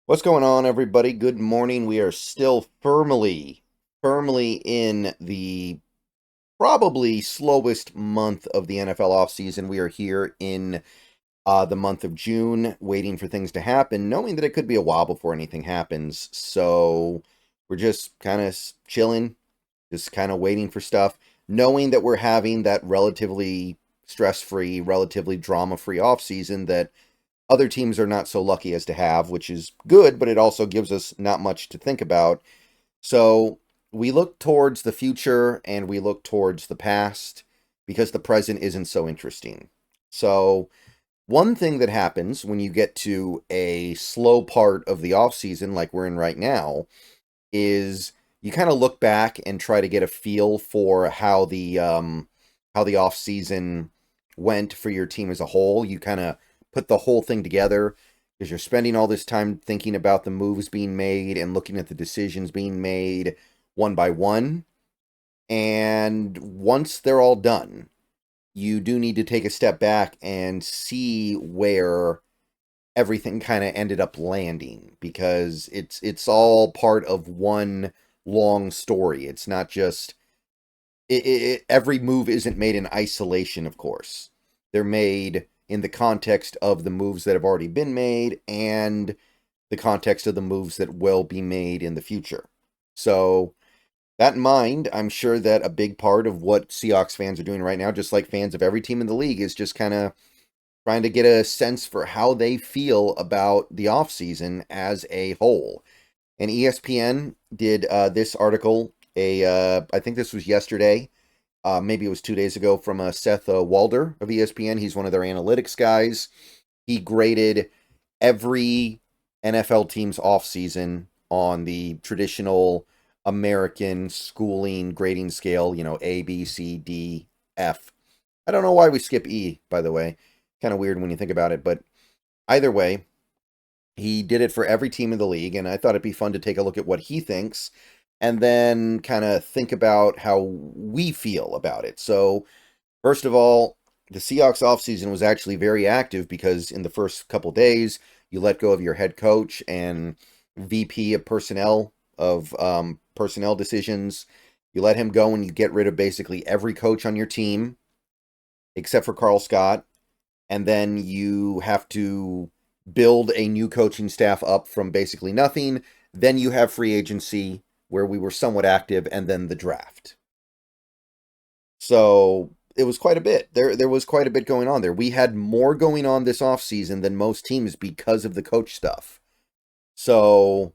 What's going on, everybody? Good morning. We are still firmly in the probably slowest month of the NFL offseason. We are here in the month of June, waiting for things to happen, knowing that it could be a while before anything happens. So we're just kind of chilling, just kind of waiting for stuff, knowing that we're having that relatively stress-free, relatively drama-free offseason that other teams are not so lucky as to have, which is good, but it also gives us not much to think about. So we look towards the future and we look towards the past because the present isn't so interesting. So one thing that happens when you get to a slow part of the off season like we're in right now is you kind of look back and try to get a feel for how the off season went for your team as a whole. You kind of put the whole thing together because you're spending all this time thinking about the moves being made and looking at the decisions being made one by one. And once they're all done, you do need to take a step back and see where everything kind of ended up landing, because it's all part of one long story. It's not just every move isn't made in isolation, of course. They're made in the context of the moves that have already been made and the context of the moves that will be made in the future. So, that in mind, I'm sure that a big part of what Seahawks fans are doing right now, just like fans of every team in the league, is just kind of trying to get a sense for how they feel about the offseason as a whole. And ESPN did this article, I think this was yesterday, maybe it was 2 days ago, from Seth Walder of ESPN. He's one of their analytics guys. He graded every NFL team's offseason on the traditional American schooling grading scale, A, B, C, D, F. I don't know why we skip E, by the way. Kind of weird when you think about it, but either way, he did it for every team in the league, and I thought it'd be fun to take a look at what he thinks and then kind of think about how we feel about it. So, first of all, the Seahawks offseason was actually very active because in the first couple days, you let go of your head coach and VP of personnel decisions. You let him go and you get rid of basically every coach on your team except for Carl Scott. And then you have to build a new coaching staff up from basically nothing. Then you have free agency, where we were somewhat active, and then the draft. So it was quite a bit. There was quite a bit going on there. We had more going on this offseason than most teams because of the coach stuff. So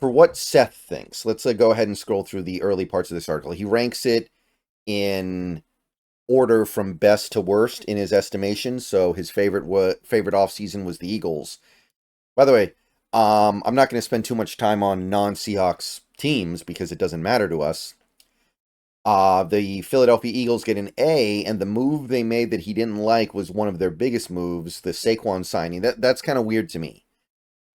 for what Seth thinks, let's go ahead and scroll through the early parts of this article. He ranks it in order from best to worst in his estimation. So his favorite offseason was the Eagles. By the way, I'm not going to spend too much time on non-Seahawks teams because it doesn't matter to us. The Philadelphia Eagles get an A, and the move they made that he didn't like was one of their biggest moves, the Saquon signing. That's kind of weird to me.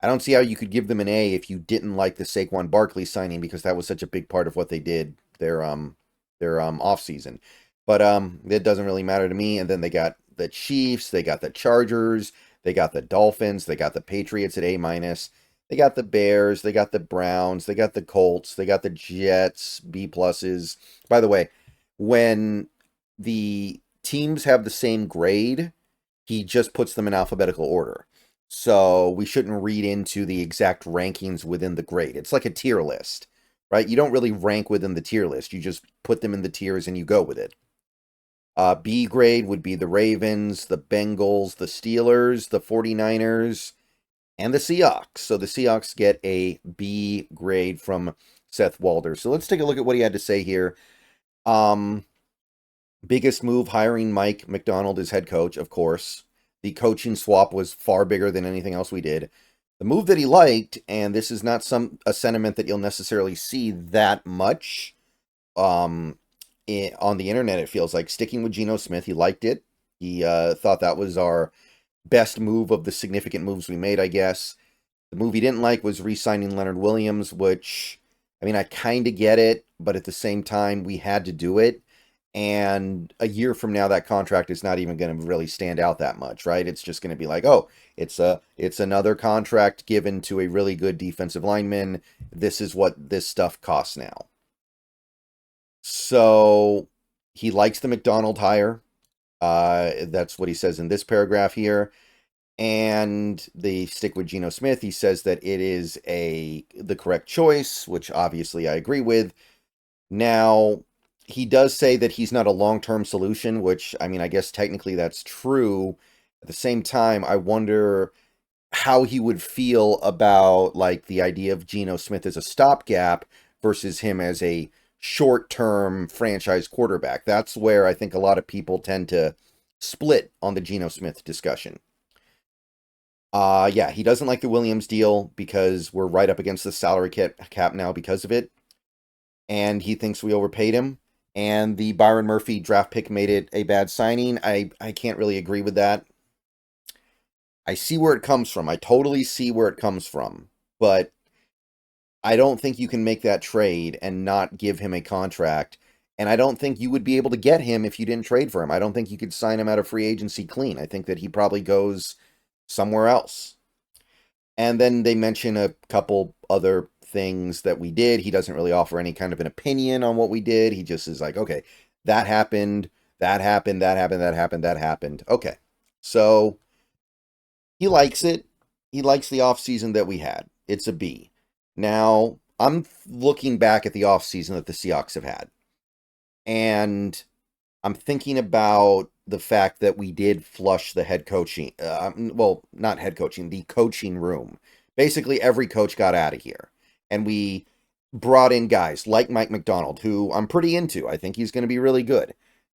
I don't see how you could give them an A if you didn't like the Saquon Barkley signing, because that was such a big part of what they did their off season. But it doesn't really matter to me. And then they got the Chiefs, they got the Chargers, they got the Dolphins, they got the Patriots at A-. They got the Bears, they got the Browns, they got the Colts, they got the Jets, B pluses. By the way, when the teams have the same grade, he just puts them in alphabetical order. So we shouldn't read into the exact rankings within the grade. It's like a tier list, right? You don't really rank within the tier list. You just put them in the tiers and you go with it. B grade would be the Ravens, the Bengals, the Steelers, the 49ers, and the Seahawks. So the Seahawks get a B grade from Seth Walder. So let's take a look at what he had to say here. Biggest move, hiring Mike McDonald as head coach, of course. The coaching swap was far bigger than anything else we did. The move that he liked, and this is not a sentiment that you'll necessarily see that much on the internet, it feels like, sticking with Geno Smith. He liked it. He thought that was our best move of the significant moves we made, I guess. The move he didn't like was re-signing Leonard Williams, which, I mean, I kind of get it, but at the same time, we had to do it. And a year from now, that contract is not even going to really stand out that much, right? It's just going to be like, oh, it's another contract given to a really good defensive lineman. This is what this stuff costs now. So he likes the McDonald hire. That's what he says in this paragraph here. And they stick with Geno Smith. He says that it is the correct choice, which obviously I agree with. Now, he does say that he's not a long-term solution, which, I mean, I guess technically that's true. At the same time, I wonder how he would feel about, like, the idea of Geno Smith as a stopgap versus him as a short-term franchise quarterback. That's where I think a lot of people tend to split on the Geno Smith discussion. Yeah, he doesn't like the Williams deal because we're right up against the salary cap now because of it. And he thinks we overpaid him. And the Byron Murphy draft pick made it a bad signing. I can't really agree with that. I see where it comes from. I totally see where it comes from. But I don't think you can make that trade and not give him a contract. And I don't think you would be able to get him if you didn't trade for him. I don't think you could sign him out of free agency clean. I think that he probably goes somewhere else. And then they mention a couple other things that we did. He doesn't really offer any kind of an opinion on what we did. He just is like, okay, that happened, that happened, that happened, that happened, that happened. Okay. So he likes it. He likes the offseason that we had. It's a B. Now, I'm looking back at the offseason that the Seahawks have had. And I'm thinking about the fact that we did flush the head coaching, well, not head coaching, the coaching room. Basically, every coach got out of here. And we brought in guys like Mike McDonald, who I'm pretty into. I think he's going to be really good.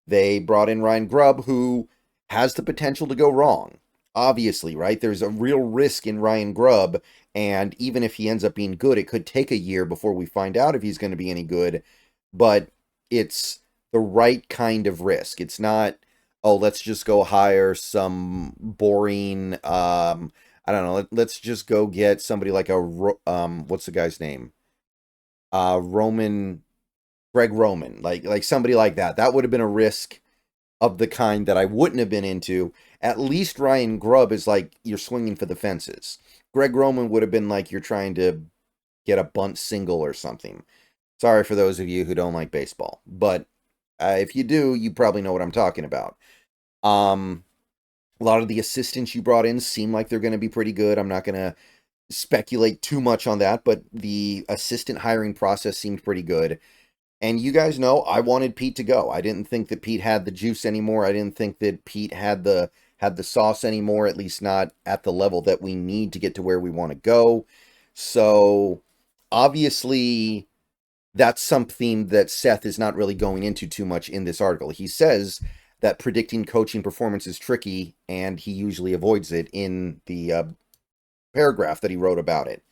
They brought in Ryan Grubb, who has the potential to go wrong. Obviously, right? There's a real risk in Ryan Grubb. And even if he ends up being good, it could take a year before we find out if he's going to be any good. But it's the right kind of risk. It's not, oh, let's just go hire some boring, I don't know, let's just go get somebody like what's the guy's name? Greg Roman, like somebody like that. That would have been a risk of the kind that I wouldn't have been into. At least Ryan Grubb is like you're swinging for the fences. Greg Roman would have been like you're trying to get a bunt single or something. Sorry for those of you who don't like baseball, but if you do, you probably know what I'm talking about. A lot of the assistants you brought in seem like they're going to be pretty good. I'm not going to speculate too much on that, but the assistant hiring process seemed pretty good. And you guys know I wanted Pete to go. I didn't think that Pete had the juice anymore. I didn't think that Pete had the sauce anymore, at least not at the level that we need to get to where we want to go. So obviously that's something that Seth is not really going into too much in this article. He says that predicting coaching performance is tricky, and he usually avoids it in the paragraph that he wrote about it.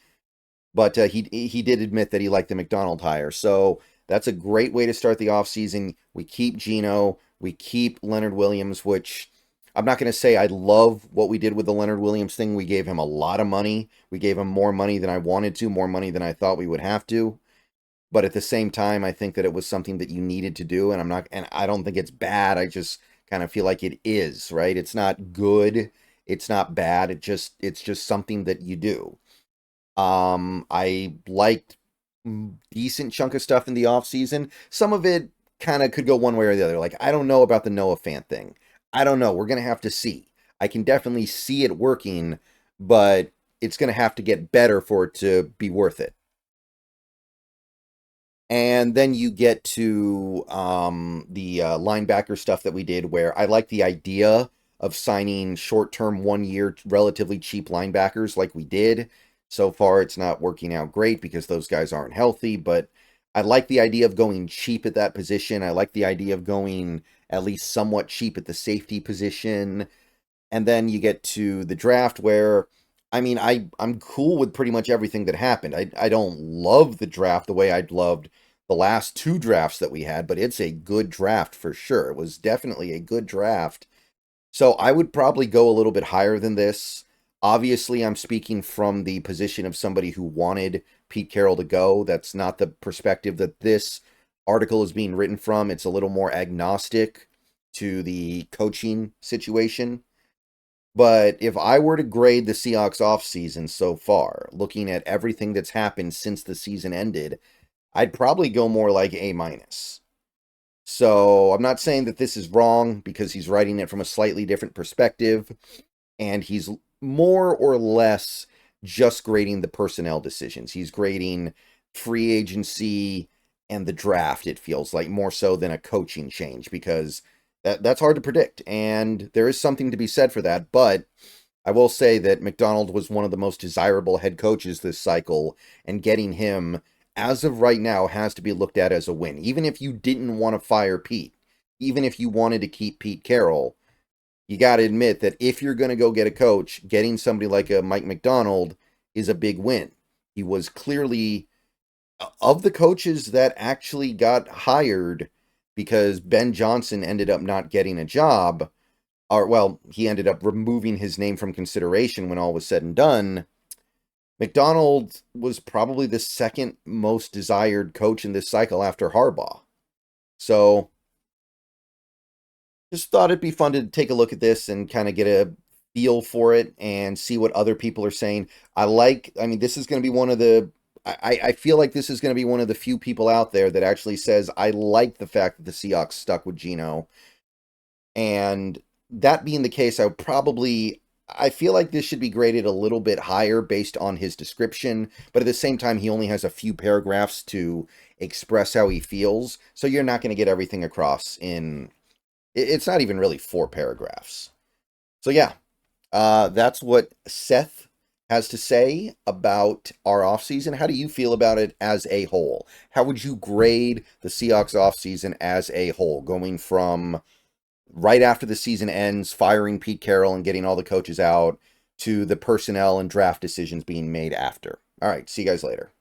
But he did admit that he liked the McDonald hire. So that's a great way to start the offseason. We keep Geno. We keep Leonard Williams, which I'm not going to say I love what we did with the Leonard Williams thing. We gave him a lot of money. We gave him more money than I wanted to, more money than I thought we would have to. But at the same time, I think that it was something that you needed to do, and I don't think it's bad. I just kind of feel like it is, right? It's not good. It's not bad. It's just something that you do. I liked decent chunk of stuff in the off season. Some of it kind of could go one way or the other. Like, I don't know about the Noah Fant thing. I don't know. We're going to have to see. I can definitely see it working, but it's going to have to get better for it to be worth it. And then you get to the linebacker stuff that we did, where I like the idea of signing short-term, 1-year, relatively cheap linebackers like we did. So far, it's not working out great because those guys aren't healthy, but I like the idea of going cheap at that position. I like the idea of going at least somewhat cheap at the safety position. And then you get to the draft where, I mean, I'm cool with pretty much everything that happened. I don't love the draft the way I'd loved the last 2 drafts that we had, but it's a good draft for sure. It was definitely a good draft. So I would probably go a little bit higher than this. Obviously, I'm speaking from the position of somebody who wanted Pete Carroll to go. That's not the perspective that this article is being written from. It's a little more agnostic to the coaching situation. But if I were to grade the Seahawks offseason so far, looking at everything that's happened since the season ended, I'd probably go more like A minus. So I'm not saying that this is wrong because he's writing it from a slightly different perspective, and he's more or less just grading the personnel decisions. He's grading free agency and the draft, it feels like, more so than a coaching change, because that's hard to predict, and there is something to be said for that. But I will say that McDonald was one of the most desirable head coaches this cycle, and getting him, as of right now, has to be looked at as a win. Even if you didn't want to fire Pete, even if you wanted to keep Pete Carroll, you got to admit that if you're going to go get a coach, getting somebody like a Mike McDonald is a big win. He was clearly, of the coaches that actually got hired, because Ben Johnson ended up not getting a job, or, well, he ended up removing his name from consideration when all was said and done. McDonald was probably the second most desired coach in this cycle after Harbaugh. So, just thought it'd be fun to take a look at this and kind of get a feel for it and see what other people are saying. This is going to be one of the, I feel like this is going to be one of the few people out there that actually says, I like the fact that the Seahawks stuck with Geno. And that being the case, I feel like this should be graded a little bit higher based on his description, but at the same time, he only has a few paragraphs to express how he feels, so you're not going to get everything across in, it's not even really 4 paragraphs. So yeah, that's what Seth has to say about our offseason. How do you feel about it as a whole? How would you grade the Seahawks offseason as a whole, going from right after the season ends, firing Pete Carroll and getting all the coaches out, to the personnel and draft decisions being made after? All right, see you guys later.